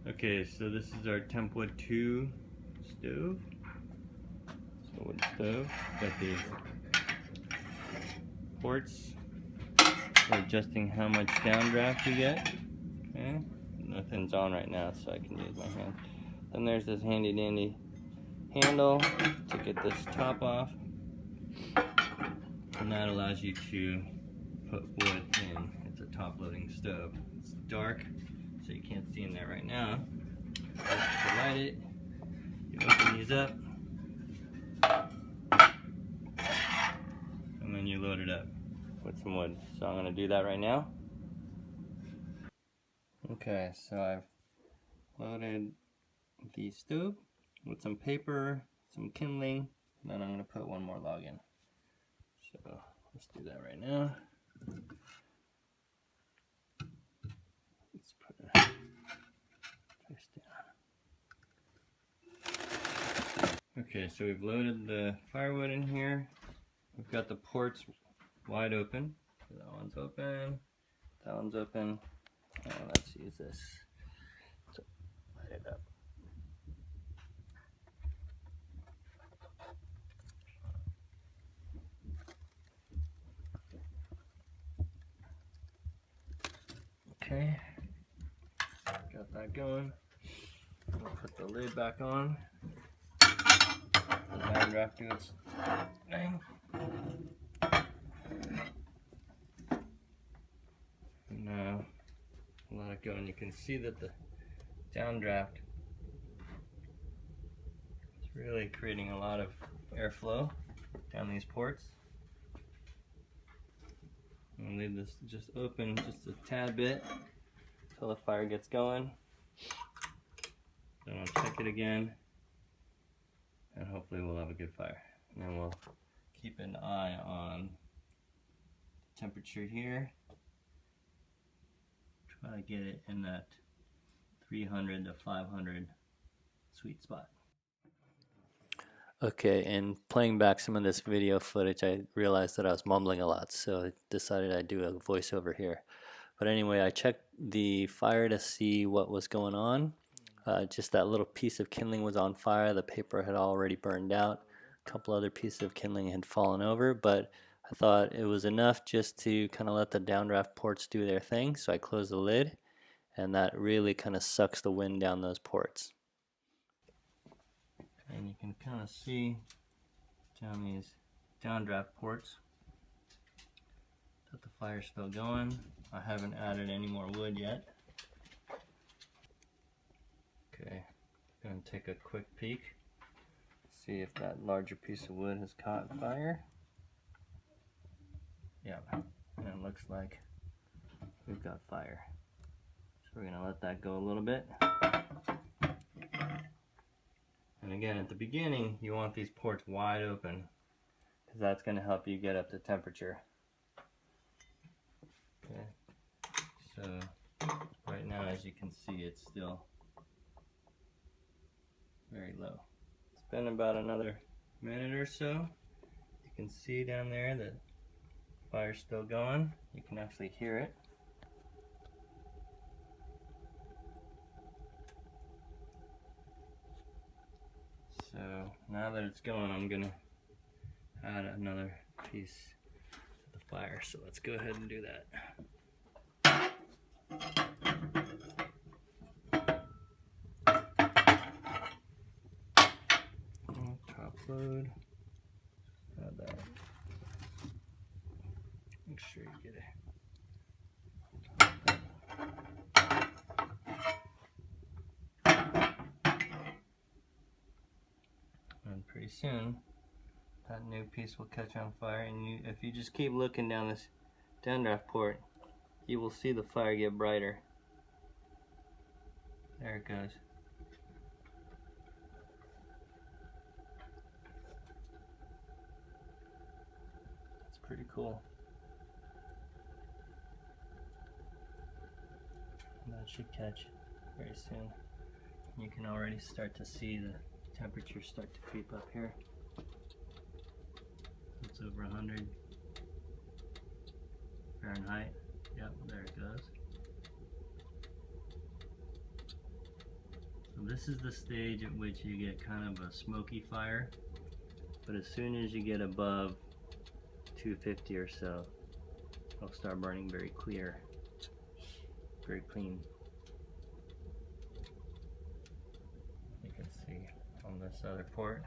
Okay, so this is our Tempwood II stove. So wood stove. Got these ports for adjusting how much downdraft you get. Okay, nothing's on right now, so I can use my hand. Then there's this handy dandy handle to get this top off, and that allows you to put wood in. It's a top loading stove. It's dark, so you can't see in there right now. To light it, you open these up, and then you load it up with some wood. So I'm going to do that right now. Okay, so I've loaded the stove with some paper, some kindling, and then I'm going to put one more log in. So let's do that right now. Let's put it face down. Okay, so we've loaded the firewood in here. We've got the ports wide open. So that one's open, that one's open. Let's use this to light it up. Okay, got that going. We'll put the lid back on. The downdraft do its thing. Now let it go, and you can see that the downdraft is really creating a lot of airflow down these ports. I'm gonna leave this just open just a tad bit until the fire gets going. Then I'll check it again, and hopefully we'll have a good fire. And then we'll keep an eye on the temperature here. Try to get it in that 300 to 500 sweet spot. Okay, and playing back some of this video footage, I realized that I was mumbling a lot, so I decided I'd do a voiceover here. But anyway, I checked the fire to see what was going on. Just that little piece of kindling was on fire. The paper had already burned out. A couple other pieces of kindling had fallen over, but I thought it was enough just to kind of let the downdraft ports do their thing. So I closed the lid, and that really kind of sucks the wind down those ports. And you can kind of see down these downdraft ports that the fire's still going. I haven't added any more wood yet. Okay, I'm going to take a quick peek, see if that larger piece of wood has caught fire. Yeah, and it looks like we've got fire. So we're going to let that go a little bit. And again, at the beginning, you want these ports wide open, because that's going to help you get up to temperature. Okay, so right now, as you can see, it's still very low. It's been about another minute or so. You can see down there that the fire's still going. You can actually hear it. So now that it's going, I'm gonna add another piece to the fire. So let's go ahead and do that. Top load. Add that. Make sure you get it. And pretty soon, that new piece will catch on fire, and if you just keep looking down this downdraft port, you will see the fire get brighter. There it goes. It's pretty cool. And that should catch very soon. You can already start to see the temperatures start to creep up here. It's over 100 Fahrenheit. Yep, there it goes. So this is the stage at which you get kind of a smoky fire, but as soon as you get above 250 or so, it'll start burning very clear, very clean. You can see on this other port,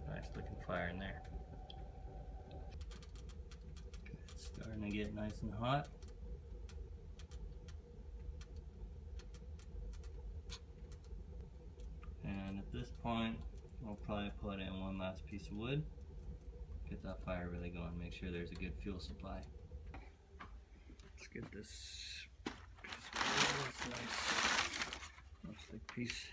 nice looking fire in there. It's starting to get nice and hot. And at this point, we'll probably put in one last piece of wood. Get that fire really going, make sure there's a good fuel supply. Let's get this piece of wood, it's nice, thick piece.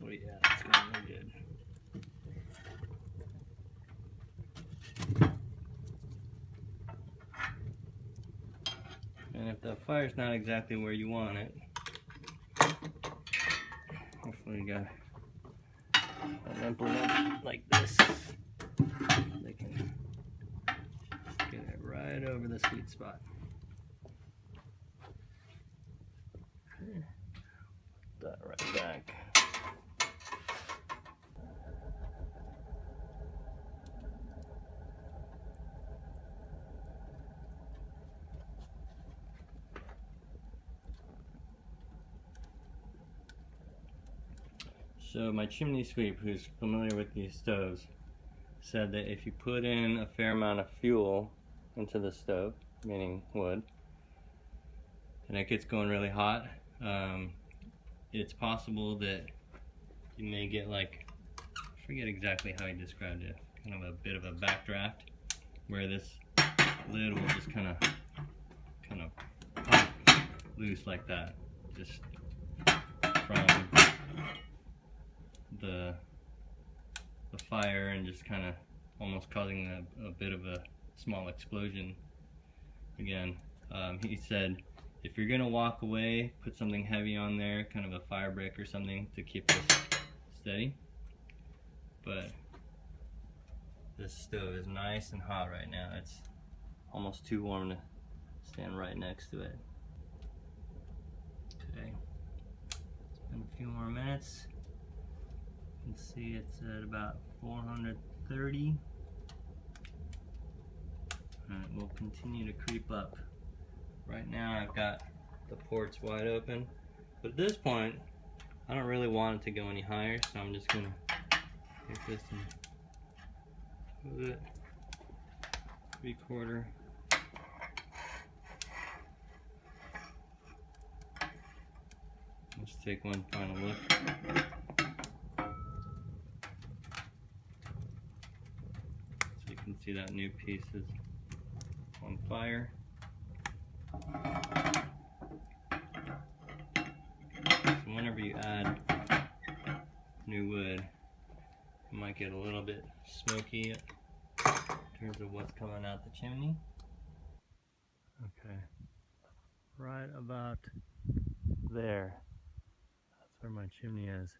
Oh yeah, it's going really good. And if the fire's not exactly where you want it, hopefully you got an implement like this. They can get it right over the sweet spot. Okay. Put that right back. So my chimney sweep, who's familiar with these stoves, said that if you put in a fair amount of fuel into the stove, meaning wood, and it gets going really hot, it's possible that you may get like, I forget exactly how he described it, kind of a bit of a backdraft, where this lid will just kind of pop loose like that, just from the fire, and just kind of almost causing a bit of a small explosion. Again, he said if you're gonna walk away, put something heavy on there, kind of a fire brick or something to keep this steady. But this stove is nice and hot right now. It's almost too warm to stand right next to it. Okay, it's been a few more minutes. You can see it's at about 430, and it will continue to creep up. Right now I've got the ports wide open, but at this point I don't really want it to go any higher, so I'm just gonna take this and move it 3/4. Let's take one final look. So you can see that new piece is on fire. So whenever you add new wood, it might get a little bit smoky in terms of what's coming out the chimney. Okay, right about there, that's where my chimney is.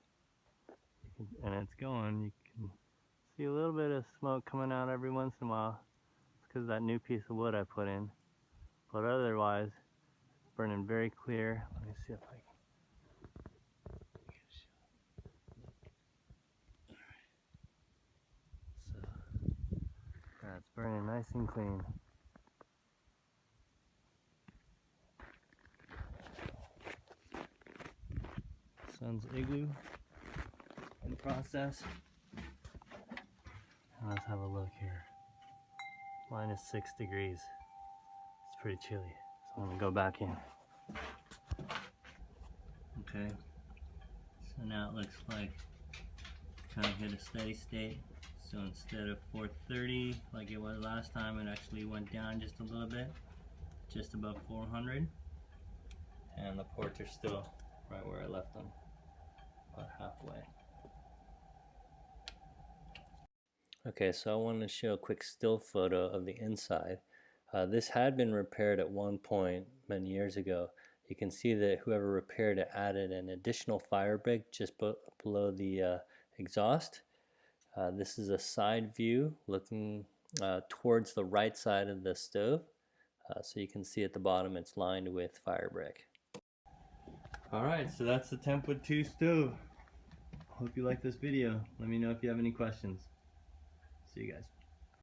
And it's going, you can see a little bit of smoke coming out every once in a while. It's because of that new piece of wood I put in. But otherwise, it's burning very clear. Let me see if I can. So, yeah, it's burning nice and clean. Sun's igloo in process. Let's have a look here. -6 degrees. It's pretty chilly, so I'm gonna go back in. Okay, so now it looks like kind of hit a steady state. So instead of 430 like it was last time, it actually went down just a little bit, just above 400. And the ports are still right where I left them, about halfway. Okay, so I wanted to show a quick still photo of the inside. This had been repaired at one point many years ago. You can see that whoever repaired it added an additional fire brick just below the exhaust. This is a side view looking towards the right side of the stove. So you can see at the bottom it's lined with fire brick. Alright, so that's the Tempwood II stove. Hope you like this video. Let me know if you have any questions. See you guys.